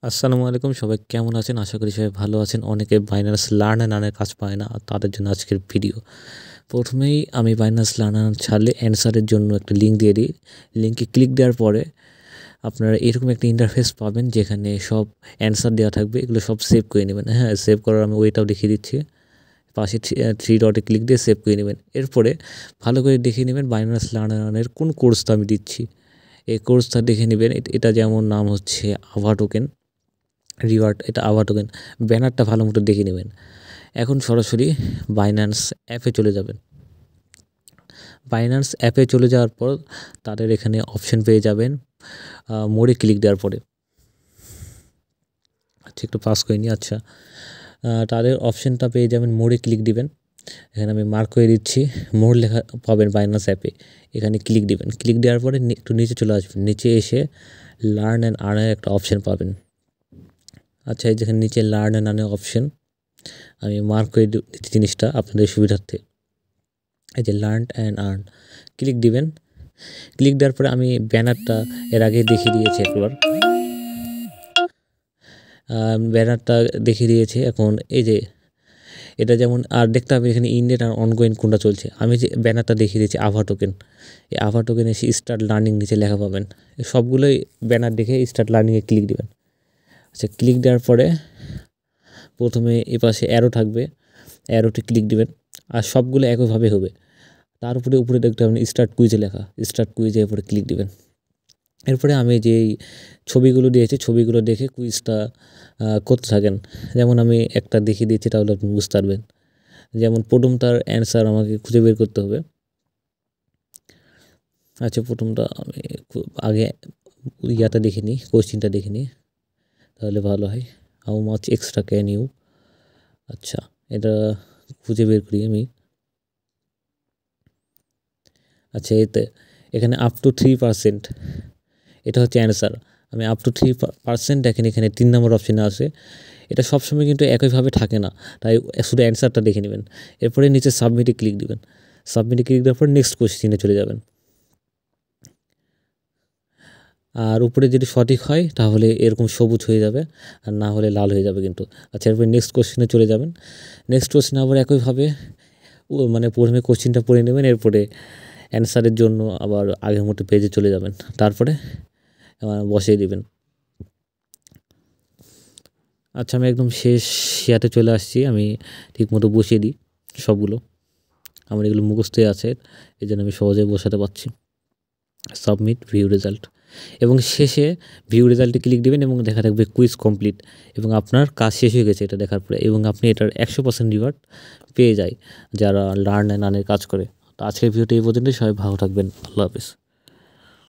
আসসালামু আলাইকুম, সবাই কেমন আছেন? আশা করি সবাই ভালো আছেন। অনেকে বাইনান্স লার্ন অ্যান্ড আর্নের কাজ পায় না, আর তাদের জন্য আজকের ভিডিও। প্রথমেই আমি বাইনান্স লার্ন অ্যান্ড ছাড়লে অ্যান্সারের জন্য একটা লিঙ্ক দিয়ে দিই। লিঙ্কে ক্লিক দেওয়ার পরে আপনারা এরকম একটা ইন্টারফেস পাবেন, যেখানে সব অ্যান্সার দেওয়া থাকবে। এগুলো সব সেভ করে নেবেন। হ্যাঁ, সেভ করার আমি ওইটাও দেখিয়ে দিচ্ছি। পাশে থ্রি ডটে ক্লিক দিয়ে সেভ করে নেবেন। এরপরে ভালো করে দেখে নেবেন বাইনান্স লার্ন অ্যান্ড আর্নের কোন কোর্সটা আমি দিচ্ছি। এই কোর্সটা দেখে নেবেন। এটা যেমন নাম হচ্ছে আভা টোকেন রিওয়ার্ড, এটা আভা টোকেন। ব্যানারটা ভালো মতো দেখে নেবেন। এখন সরাসরি বাইন্যান্স অ্যাপে চলে যাবেন। বাইন্যান্স অ্যাপে চলে যাওয়ার পর তাদের এখানে অপশন পেয়ে যাবেন মোড়ে ক্লিক দেওয়ার পরে। আচ্ছা, একটু পাস করে নিই। আচ্ছা, তাদের অপশনটা পেয়ে যাবেন, মোড়ে ক্লিক দিবেন। এখানে আমি মার্ক করে দিচ্ছি, মোড় লেখা পাবেন বাইন্যান্স অ্যাপে। এখানে ক্লিক দিবেন। ক্লিক দেওয়ার পরে একটু নিচে চলে আসবেন। নিচে এসে লার্ন অ্যান্ড আর্নের একটা অপশন পাবেন। আচ্ছা, এই যেখানে নিচে লার্ন অ্যান্ড আর্নের অপশন, আমি মার্ক করে দিচ্ছি জিনিসটা আপনাদের সুবিধার্থে। এই যে লার্ন অ্যান্ড আর্ন, ক্লিক দিবেন। ক্লিক দেওয়ার পরে আমি ব্যানারটা এর আগে দেখিয়ে দিয়েছি একবার। ব্যানারটা দেখিয়ে দিয়েছি। এখন এই যে এটা যেমন আর দেখতে হবে এখানে ইন্ডিয়ান আর অনগোয়িং কোনটা চলছে। আমি যে ব্যানারটা দেখিয়ে দিয়েছি আভা টোকেন, এই আভা টোকেন এসে স্টার্ট লার্নিং নিচে লেখা পাবেন। সবগুলোই ব্যানার দেখে স্টার্ট লার্নিংয়ে ক্লিক দিবেন। আচ্ছা, ক্লিক দেওয়ার পরে প্রথমে এপাশে অ্যারো থাকবে, অ্যারোতে ক্লিক দিবেন। আর সবগুলো একইভাবে হবে। তার উপরে দেখতে পাবেন স্টার্ট কুইজে লেখা, স্টার্ট কুইজের উপরে ক্লিক দিবেন। এরপরে আমি যেই ছবিগুলো দিয়েছি, ছবিগুলো দেখে কুইজটা করতে থাকেন। যেমন আমি একটা দেখিয়ে দিয়েছি, তাহলে আপনি বুঝতে পারবেন। যেমন প্রথমটার অ্যান্সার আমাকে খুঁজে বের করতে হবে। আচ্ছা, প্রথমটা আমি আগে ইয়াটা দেখে নিই, কোশ্চিনটা দেখে নিই, তাহলে ভালো হয়। How much extra can you. আচ্ছা, এটা খুঁজে বের করি আমি। আচ্ছা, এখানে আপ টু 3%, এটা হচ্ছে অ্যান্সার। আমি আপ টু 3% দেখেন, এখানে 3 নম্বর অপশানে আছে। এটা সবসময় কিন্তু একইভাবে থাকে না, তাই শুধু অ্যান্সারটা দেখে নেবেন। এরপরে নিচে সাবমিটে ক্লিক দিবেন। সাবমিটে ক্লিক দেওয়ার পর নেক্সট কোশ্চিনে চলে যাবেন। আর উপরে যদি সঠিক হয় তাহলে এরকম সবুজ হয়ে যাবে, আর না হলে লাল হয়ে যাবে কিন্তু। আচ্ছা, এরপরে নেক্সট কোশ্চিনে চলে যাবেন। নেক্সট কোশ্চিনে আবার একইভাবে মানে প্রথমে কোশ্চিনটা পড়ে নেবেন, এরপরে অ্যান্সারের জন্য আবার আগের মতো পেজে চলে যাবেন, তারপরে বসিয়ে দিবেন। আচ্ছা, আমি একদম শেষ ইয়াতে চলে আসছি। আমি ঠিকমতো বসিয়ে দিই সবগুলো। আমার এগুলো মুখস্থই আছে, এই জন্য আমি সহজেই বসাতে পারছি। সাবমিট ভিউ রেজাল্ট, এবং শেষে ভিউ রেজাল্টে ক্লিক দেবেন এবং দেখা থাকবে কুইজ কমপ্লিট, এবং আপনার কাজ শেষ হয়ে গেছে এটা দেখার পরে, এবং আপনি এটার 100% রিওয়ার্ড পেয়ে যায় যারা লার্ন অ্যান্ড আর্নের কাজ করে। তো আজকের ভিডিওটা এই পর্যন্তই। সবাই ভালো থাকবেন। আল্লাহ হাফেজ।